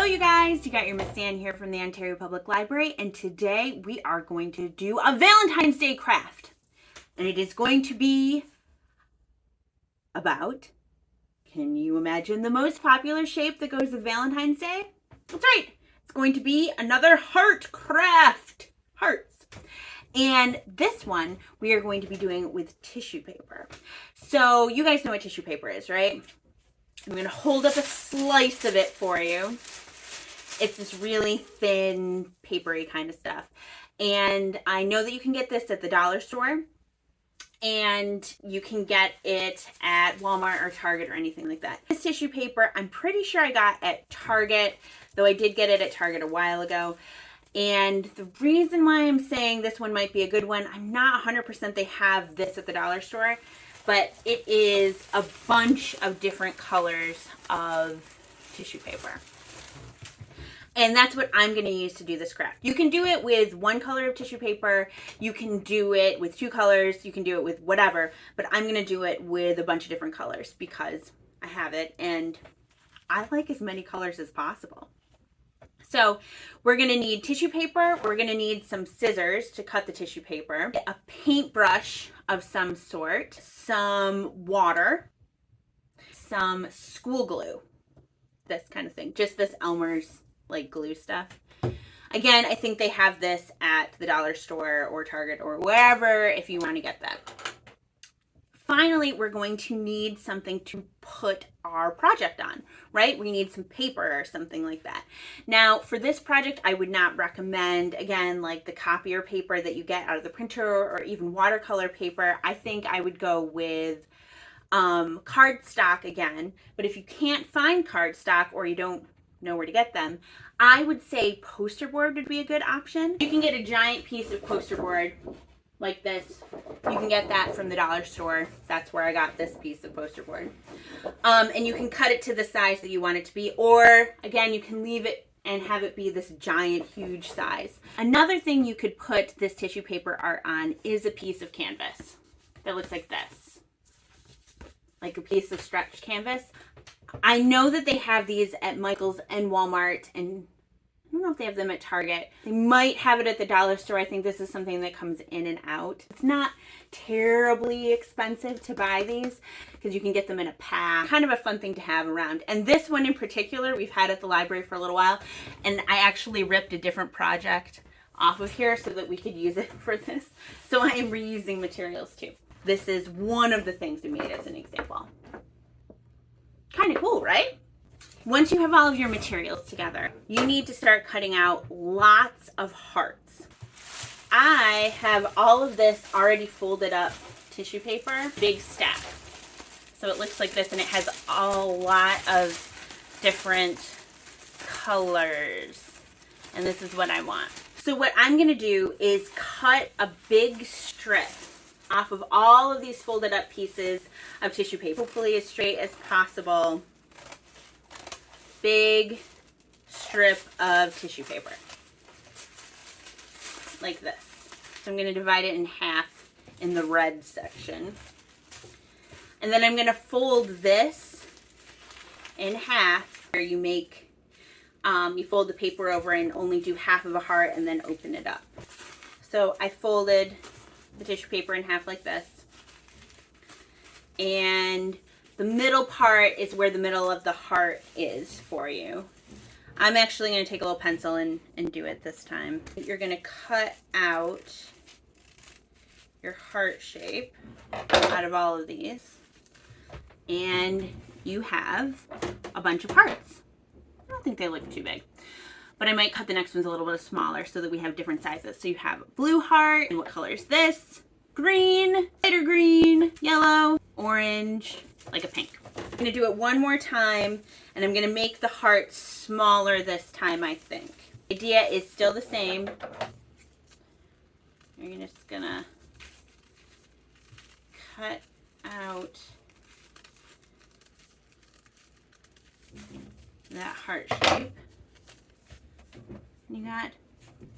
Hello you guys, you got your Miss Dan here from the Ontario Public Library, and today we are going to do a Valentine's Day craft. And it is going to be about, can you imagine the most popular shape that goes with Valentine's Day? That's right, it's going to be another heart craft. Hearts. And this one we are going to be doing with tissue paper. So you guys know what tissue paper is, right? I'm going to hold up a slice of it for you. It's this really thin, papery kind of stuff. And I know that you can get this at the dollar store. And you can get it at Walmart or Target or anything like that. This tissue paper, I'm pretty sure I got at Target, though I did get it at Target a while ago. And the reason why I'm saying this one might be a good one, I'm not 100% they have this at the dollar store. But it is a bunch of different colors of tissue paper. And that's what I'm going to use to do this craft. You can do it with one color of tissue paper. You can do it with two colors. You can do it with whatever. But I'm going to do it with a bunch of different colors because I have it. And I like as many colors as possible. So we're going to need tissue paper. We're going to need some scissors to cut the tissue paper. A paintbrush of some sort. Some water. Some school glue. This kind of thing. Just this Elmer's like glue stuff. Again, I think they have this at the dollar store or Target or wherever if you want to get that. Finally, we're going to need something to put our project on, right? We need some paper or something like that. Now, for this project, I would not recommend, again, like the copier paper that you get out of the printer or even watercolor paper. I think I would go with cardstock again. But if you can't find cardstock or you don't know where to get them, I would say poster board would be a good option. You can get a giant piece of poster board like this. You can get that from the dollar store. That's where I got this piece of poster board. And you can cut it to the size that you want it to be, or again, you can leave it and have it be this giant, huge size. Another thing you could put this tissue paper art on is a piece of canvas that looks like this, like a piece of stretched canvas. I know that they have these at Michael's and Walmart, and I don't know if they have them at Target. They might have it at the dollar store. I think this is something that comes in and out. It's not terribly expensive to buy these because you can get them in a pack. Kind of a fun thing to have around. And this one in particular, we've had at the library for a little while, and I actually ripped a different project off of here so that we could use it for this. So I am reusing materials too. This is one of the things we made as an example. Kind of cool, right? Once you have all of your materials together, you need to start cutting out lots of hearts. I have all of this already folded up tissue paper, big stack. So it looks like this, and it has a lot of different colors. And this is what I want. So what I'm going to do is cut a big strip off of all of these folded up pieces of tissue paper, hopefully as straight as possible. Big strip of tissue paper like this. So I'm going to divide it in half in the red section, and then I'm going to fold this in half where you make you fold the paper over and only do half of a heart and then open it up. So I folded the tissue paper in half like this, and the middle part is where the middle of the heart is for you. I'm actually going to take a little pencil and do it this time. You're going to cut out your heart shape out of all of these, and you have a bunch of hearts. I don't think they look too big, but I might cut the next ones a little bit smaller so that we have different sizes. So you have a blue heart, and what color is this? Green, lighter green, yellow, orange, like a pink. I'm going to do it one more time, and I'm going to make the heart smaller this time, I think. The idea is still the same. You're just going to cut out that heart shape. You got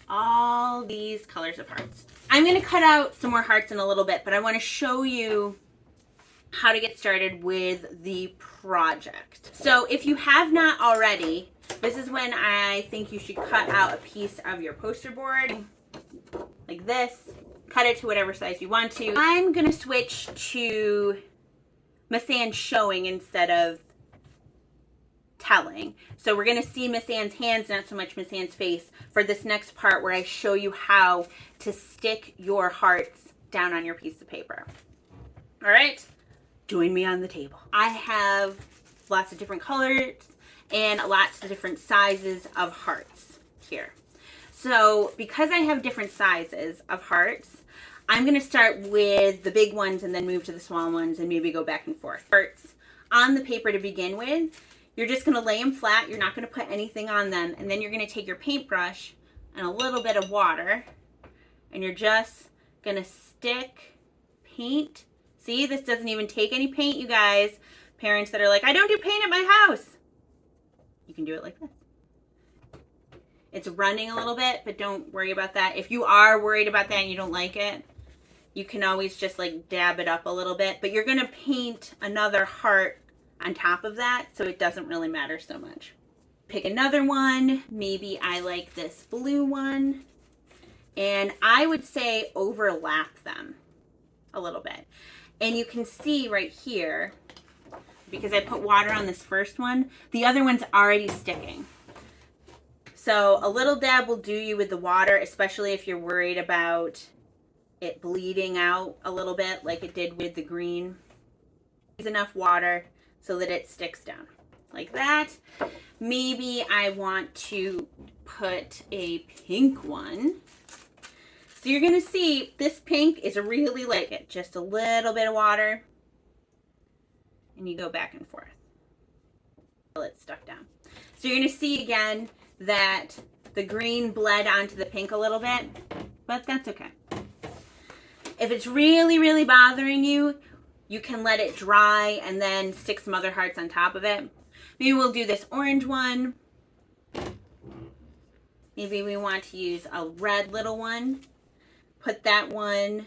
all these colors of hearts. I'm going to cut out some more hearts in a little bit, but I want to show you how to get started with the project. So if you have not already, This is when I think you should cut out a piece of your poster board like this. Cut it to whatever size you want to. I'm gonna switch to Miss Anne showing instead of telling. So we're gonna see Miss Anne's hands, not so much Miss Anne's face, for this next part where I show you how to stick your hearts down on your piece of paper. All right, join me on the table. I have lots of different colors and lots of different sizes of hearts here. So because I have different sizes of hearts, I'm going to start with the big ones and then move to the small ones and maybe go back and forth. Hearts on the paper to begin with, you're just going to lay them flat. You're not going to put anything on them. And then you're going to take your paintbrush and a little bit of water, and you're just going to stick paint. See, this doesn't even take any paint, you guys. Parents that are like, I don't do paint at my house. You can do it like this. It's running a little bit, but don't worry about that. If you are worried about that and you don't like it, you can always just like dab it up a little bit. But you're going to paint another heart on top of that, so it doesn't really matter so much. Pick another one. Maybe I like this blue one. And I would say overlap them a little bit. And you can see right here, because I put water on this first one, the other one's already sticking. So a little dab will do you with the water, especially if you're worried about it bleeding out a little bit like it did with the green. Use enough water so that it sticks down like that. Maybe I want to put a pink one. So you're going to see this pink is really like it. Just a little bit of water. And you go back and forth until it's stuck down. So you're going to see again that the green bled onto the pink a little bit, but that's okay. If it's really, really bothering you, you can let it dry and then stick some other hearts on top of it. Maybe we'll do this orange one. Maybe we want to use a red little one. Put that one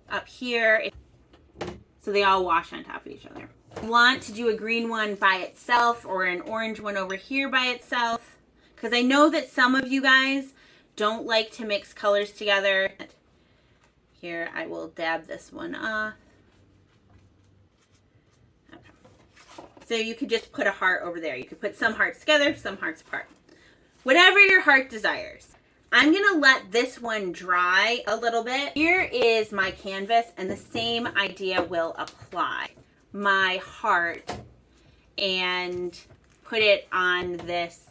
up here so they all wash on top of each other. You want to do a green one by itself or an orange one over here by itself, because I know that some of you guys don't like to mix colors together. Here, I will dab this one off. Okay. So you could just put a heart over there. You could put some hearts together, some hearts apart. Whatever your heart desires. I'm going to let this one dry a little bit. Here is my canvas, and the same idea will apply. My heart and put it on this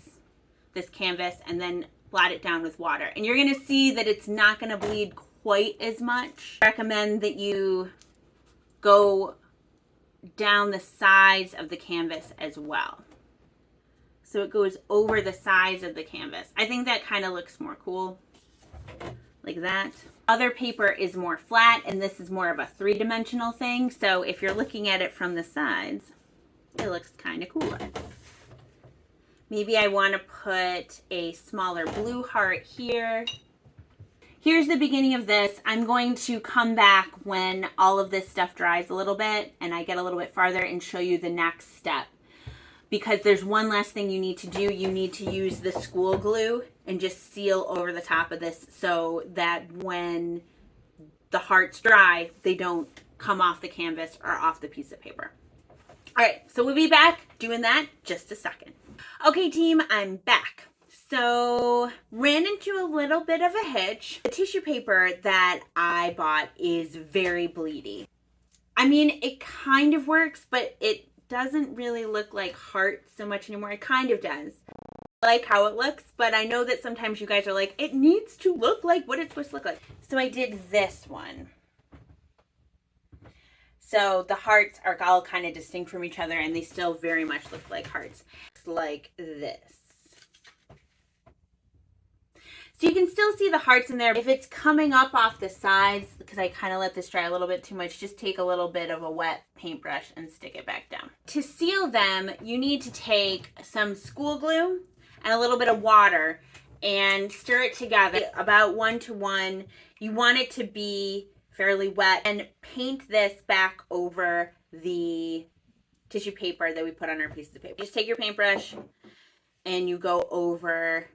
canvas and then blot it down with water. And you're going to see that it's not going to bleed quite as much. I recommend that you go down the sides of the canvas as well. So it goes over the sides of the canvas. I think that kind of looks more cool, like that. Other paper is more flat, and this is more of a three-dimensional thing. So if you're looking at it from the sides, it looks kind of cooler. Maybe I want to put a smaller blue heart here. Here's the beginning of this. I'm going to come back when all of this stuff dries a little bit and I get a little bit farther and show you the next step. Because there's one last thing you need to do. You need to use the school glue and just seal over the top of this so that when the hearts dry, they don't come off the canvas or off the piece of paper. All right, so we'll be back doing that just a second. Okay, team, I'm back. So ran into a little bit of a hitch. The tissue paper that I bought is very bleedy. I mean, it kind of works, but it doesn't really look like heart so much anymore. It kind of does. I like how it looks, but I know that sometimes you guys are like, it needs to look like what it's supposed to look like. So I did this one. So the hearts are all kind of distinct from each other and they still very much look like hearts. It's like this. So you can still see the hearts in there. If it's coming up off the sides, because I kind of let this dry a little bit too much, just take a little bit of a wet paintbrush and stick it back down. To seal them, you need to take some school glue and a little bit of water and stir it together about 1 to 1. You want it to be fairly wet and paint this back over the tissue paper that we put on our pieces of paper. Just take your paintbrush and you go over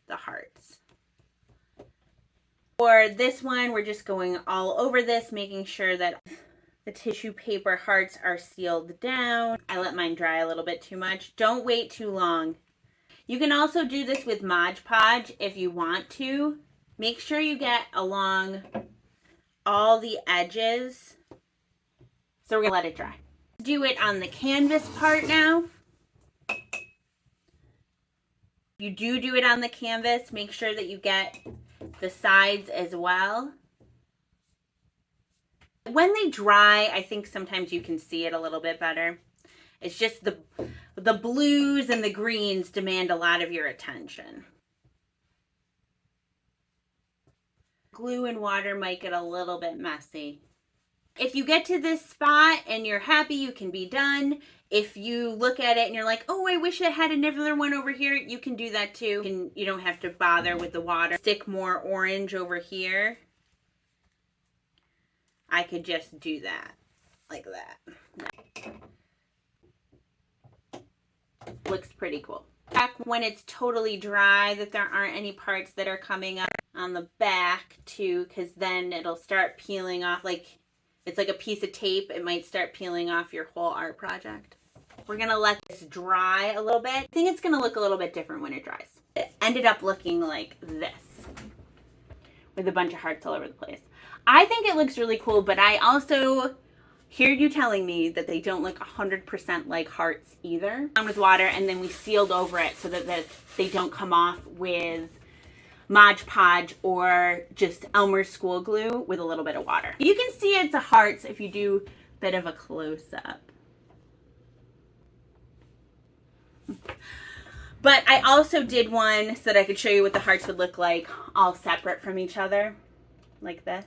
the hearts. For this one, we're just going all over this, making sure that the tissue paper hearts are sealed down. I let mine dry a little bit too much. Don't wait too long. You can also do this with Mod Podge if you want to. Make sure you get along all the edges. So we're gonna let it dry. Do it on the canvas part now. You do it on the canvas. Make sure that you get the sides as well. When they dry, I think sometimes you can see it a little bit better. It's just the blues and the greens demand a lot of your attention. Glue and water might get a little bit messy. If you get to this spot and you're happy, you can be done. If you look at it and you're like, oh, I wish I had another one over here, you can do that too. You don't have to bother with the water. Stick more orange over here. I could just do that, like that. Looks pretty cool. Check when it's totally dry that there aren't any parts that are coming up on the back too, because then it'll start peeling off. Like it's like a piece of tape. It might start peeling off your whole art project. We're gonna let this dry a little bit. I think it's gonna look a little bit different when it dries. It ended up looking like this with a bunch of hearts all over the place. I think it looks really cool, but I also hear you telling me that they don't look 100% like hearts either. With water, and then we sealed over it so that they don't come off with Mod Podge or just Elmer's school glue with a little bit of water. You can see it's a hearts if you do a bit of a close-up. But I also did one so that I could show you what the hearts would look like all separate from each other, like this.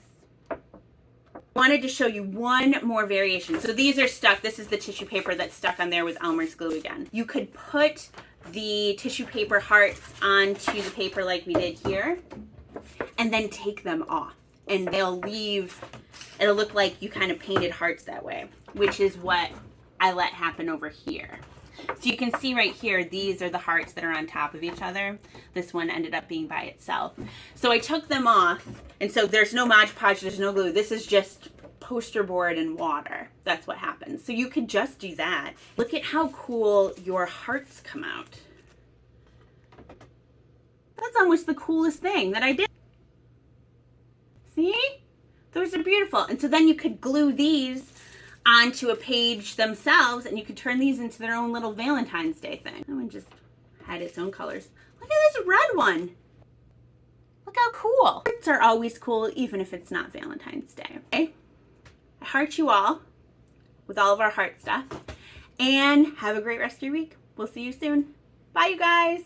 Wanted to show you one more variation. So these are stuck. This is the tissue paper that's stuck on there with Elmer's glue again. You could put the tissue paper hearts onto the paper like we did here and then take them off, and they'll leave, it'll look like you kind of painted hearts that way, which is what I let happen over here. So you can see right here, these are the hearts that are on top of each other. This one ended up being by itself. So I took them off, and so there's no Mod Podge, there's no glue. This is just poster board and water. That's what happens. So you could just do that. Look at how cool your hearts come out. That's almost the coolest thing that I did. See? Those are beautiful. And so then you could glue these onto a page themselves, and you could turn these into their own little Valentine's Day thing. That one just had its own colors. Look at this red one. Look how cool. Hearts are always cool, even if it's not Valentine's Day. Okay? I heart you all with all of our heart stuff, and have a great rest of your week. We'll see you soon. Bye, you guys.